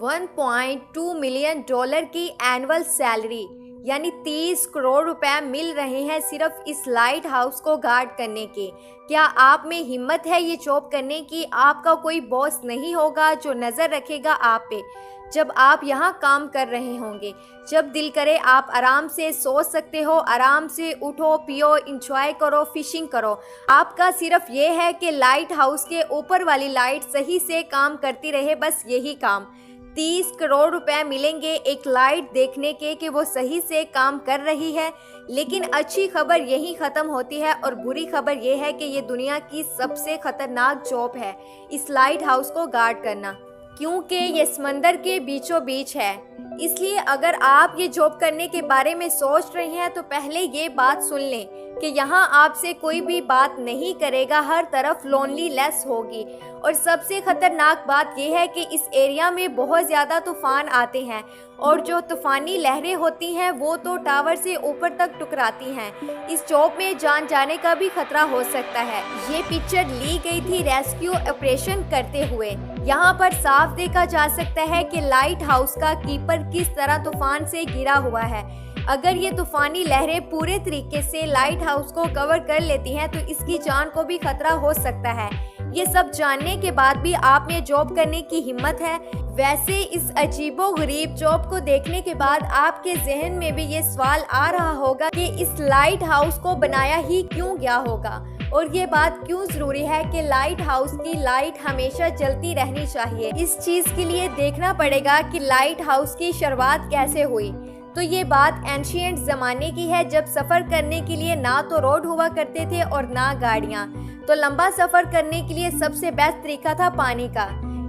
$1.2 million की annual salary यानी 30 करोड़ रुपए मिल रहे हैं सिर्फ इस लाइट हाउस को गार्ड करने के। क्या आप में हिम्मत है ये जॉब करने की? आपका कोई बॉस नहीं होगा जो नज़र रखेगा आप पे जब आप यहाँ काम कर रहे होंगे। जब दिल करे आप आराम से सो सकते हो, आराम से उठो, पियो, इंजॉय करो, फिशिंग करो। आपका सिर्फ ये है कि लाइट हाउस के ऊपर वाली लाइट सही से काम करती रहे, बस यही काम। 30 करोड़ रुपए मिलेंगे एक लाइट देखने के कि वो सही से काम कर रही है। लेकिन अच्छी खबर यहीं ख़त्म होती है और बुरी खबर ये है कि ये दुनिया की सबसे खतरनाक जॉब है, इस लाइट हाउस को गार्ड करना, क्योंकि ये समंदर के बीचों बीच है। इसलिए अगर आप ये जॉब करने के बारे में सोच रहे हैं तो पहले ये बात सुन लें कि यहाँ आपसे कोई भी बात नहीं करेगा, हर तरफ लोनलीनेस होगी। और सबसे खतरनाक बात यह है कि इस एरिया में बहुत ज़्यादा तूफान आते हैं और जो तूफानी लहरें होती हैं वो तो टावर से ऊपर तक टकराती हैं। इस जॉब में जान जाने का भी खतरा हो सकता है। ये पिक्चर ली गई थी रेस्क्यू ऑपरेशन करते हुए। यहाँ पर साफ देखा जा सकता है कि लाइट हाउस का कीपर किस तरह तूफान से घिरा हुआ है। अगर ये तूफानी लहरें पूरे तरीके से लाइट हाउस को कवर कर लेती हैं तो इसकी जान को भी खतरा हो सकता है। ये सब जानने के बाद भी आप में जॉब करने की हिम्मत है? वैसे इस अजीबोगरीब जॉब को देखने के बाद आपके जहन में भी ये सवाल आ रहा होगा कि इस लाइट हाउस को बनाया ही क्यों गया होगा और ये बात क्यों जरूरी है कि लाइट हाउस की लाइट हमेशा जलती रहनी चाहिए। इस चीज के लिए देखना पड़ेगा कि लाइट हाउस की शुरुआत कैसे हुई। तो ये बात एंशिएंट ज़माने की है, जब सफ़र करने के लिए ना तो रोड हुआ करते थे और ना गाड़ियाँ। तो लंबा सफ़र करने के लिए सबसे बेस्ट तरीका था पानी का।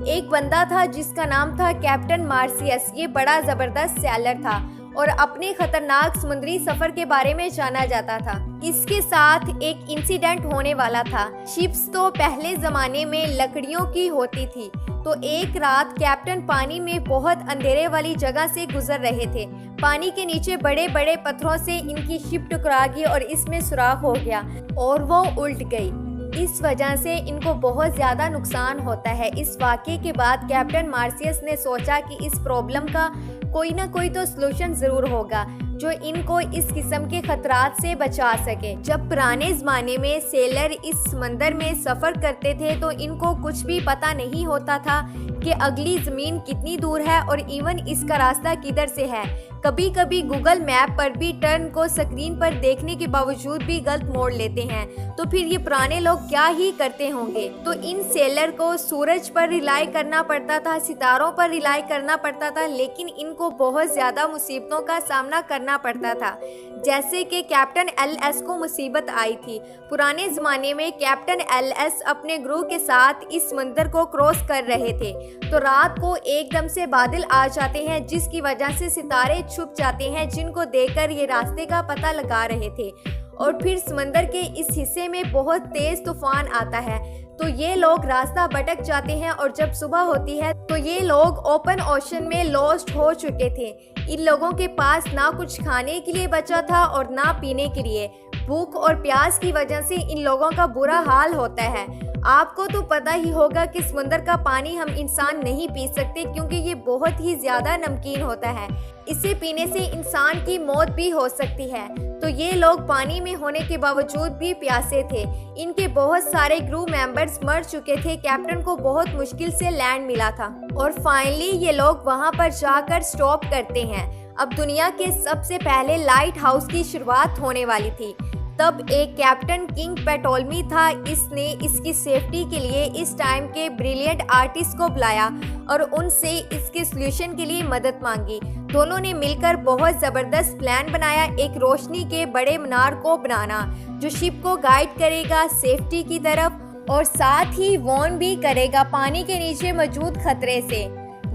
एक बंदा था जिसका नाम था कैप्टन मार्सियस। ये बड़ा ज़बरदस्त सैलर था और अपने खतरनाक समुद्री सफ़र के बारे में जाना जाता था। इसके साथ एक इंसिडेंट होने वाला था। शिप्स तो पहले ज़माने में लकड़ियों की होती थी। तो एक रात कैप्टन पानी में बहुत अंधेरे वाली जगह से गुजर रहे थे। पानी के नीचे बड़े बड़े पत्थरों से इनकी शिप टकरा गई और इसमें सुराख हो गया और वो उल्ट गई। इस वजह से इनको बहुत ज़्यादा नुकसान होता है। इस वाक़े के बाद कैप्टन मार्सियस ने सोचा कि इस प्रॉब्लम का कोई ना कोई तो सलूशन ज़रूर होगा जो इनको इस किस्म के खतरात से बचा सके। जब पुराने ज़माने में सेलर इस समंदर में सफ़र करते थे तो इनको कुछ भी पता नहीं होता था कि अगली ज़मीन कितनी दूर है और इवन इसका रास्ता किधर से है। कभी कभी गूगल मैप पर भी टर्न को स्क्रीन पर देखने के बावजूद भी गलत मोड़ लेते हैं। तो फिर ये पुराने लोग क्या ही करते होंगे। तो इन सेलर को सूरज पर रिलाई करना पड़ता था, सितारों पर रिलाई करना पड़ता था, लेकिन इनको बहुत ज़्यादा मुसीबतों का सामना करना पड़ता था। जैसे कि कैप्टन एलएस को मुसीबत आई थी। पुराने ज़माने में कैप्टन एलएस अपने ग्रू के साथ इस समंदर को क्रॉस कर रहे थे। तो रात को एकदम से बादल आ जाते हैं जिसकी वजह से सितारे छुप जाते हैं, जिनको देखकर ये रास्ते का पता लगा रहे थे। और फिर समंदर के इस हिस्से में बहुत तेज तूफान आता है तो ये लोग रास्ता भटक जाते हैं और जब सुबह होती है तो ये लोग ओपन ओशन में लॉस्ट हो चुके थे। इन लोगों के पास ना कुछ खाने के लिए बचा था और ना पीने के लिए। भूख और प्यास की वजह से इन लोगों का बुरा हाल होता है। आपको तो पता ही होगा कि समुंदर का पानी हम इंसान नहीं पी सकते क्योंकि ये बहुत ही ज़्यादा नमकीन होता है। इसे पीने से इंसान की मौत भी हो सकती है। तो ये लोग पानी में होने के बावजूद भी प्यासे थे। इनके बहुत सारे क्रू मेंबर्स मर चुके थे। कैप्टन को बहुत मुश्किल से लैंड मिला था और फाइनली ये लोग वहाँ पर जाकर स्टॉप करते हैं। अब दुनिया के सबसे पहले लाइट हाउस की शुरुआत होने वाली थी। तब एक कैप्टन किंग पेटोलमी था। इसने इसकी सेफ्टी के लिए इस टाइम के ब्रिलियंट आर्टिस्ट को बुलाया और उनसे इसके सॉल्यूशन के लिए मदद मांगी। दोनों ने मिलकर बहुत ज़बरदस्त प्लान बनाया, एक रोशनी के बड़े मीनार को बनाना जो शिप को गाइड करेगा सेफ्टी की तरफ और साथ ही वार्न भी करेगा पानी के नीचे मौजूद खतरे से।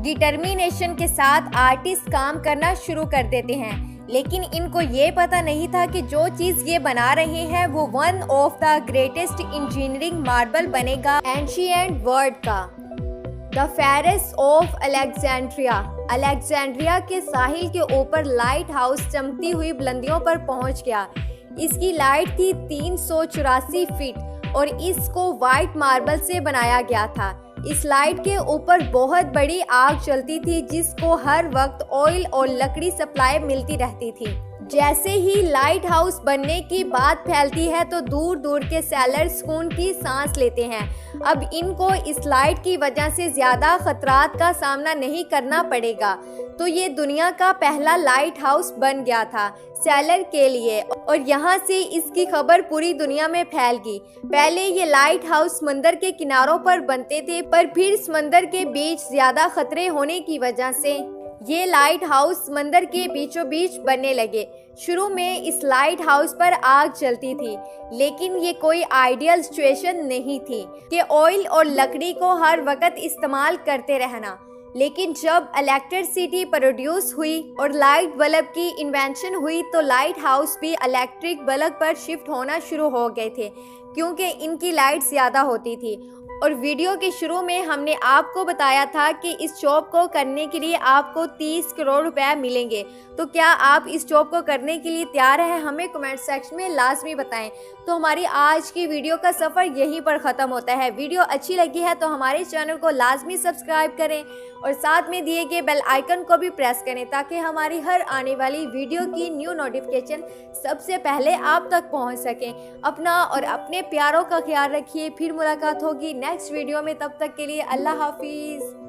डिटर्मिनेशन के साथ आर्टिस्ट काम करना शुरू कर देते हैं, लेकिन इनको ये पता नहीं था कि जो चीज़ ये बना रहे हैं वो one of the greatest engineering marble बनेगा एंशिएंट वर्ल्ड का। The ferrous of Alexandria. Alexandria के साहिल के ऊपर लाइट हाउस चमकती हुई बुलंदियों पर पहुंच गया। इसकी लाइट थी 384 फीट और इसको वाइट मार्बल से बनाया गया था। इस लाइट के ऊपर बहुत बड़ी आग चलती थी जिसको हर वक्त ऑयल और लकड़ी सप्लाई मिलती रहती थी। जैसे ही लाइट हाउस बनने की बात फैलती है तो दूर दूर के सैलर सुकून की सांस लेते हैं। अब इनको इस लाइट की वजह से ज़्यादा खतरात का सामना नहीं करना पड़ेगा। तो ये दुनिया का पहला लाइट हाउस बन गया था सैलर के लिए और यहाँ से इसकी खबर पूरी दुनिया में फैल गई। पहले ये लाइट हाउस समंदर के किनारों पर बनते थे, पर फिर समंदर के बीच ज़्यादा खतरे होने की वजह से ये लाइट हाउस समंदर के बीचों बीच बनने लगे। शुरू में इस लाइट हाउस पर आग चलती थी, लेकिन ये कोई आइडियल सिचुएशन नहीं थी कि ऑयल और लकड़ी को हर वक्त इस्तेमाल करते रहना। लेकिन जब इलेक्ट्रिसिटी प्रोड्यूस हुई और लाइट बल्ब की इन्वेंशन हुई तो लाइट हाउस भी इलेक्ट्रिक बल्ब पर शिफ्ट होना शुरू हो गए थे, क्योंकि इनकी लाइट ज़्यादा होती थी। और वीडियो के शुरू में हमने आपको बताया था कि इस जॉब को करने के लिए आपको 30 करोड़ रुपए मिलेंगे। तो क्या आप इस जॉब को करने के लिए तैयार हैं? हमें कमेंट सेक्शन में लाजमी बताएं। तो हमारी आज की वीडियो का सफ़र यहीं पर ख़त्म होता है। वीडियो अच्छी लगी है तो हमारे चैनल को लाजमी सब्सक्राइब करें और साथ में दिए गए बेल आइकन को भी प्रेस करें ताकि हमारी हर आने वाली वीडियो की न्यू नोटिफिकेशन सबसे पहले आप तक पहुंच सकें। अपना और अपने प्यारों का ख्याल रखिए। फिर मुलाकात होगी नेक्स्ट वीडियो में, तब तक के लिए अल्लाह हाफिज़।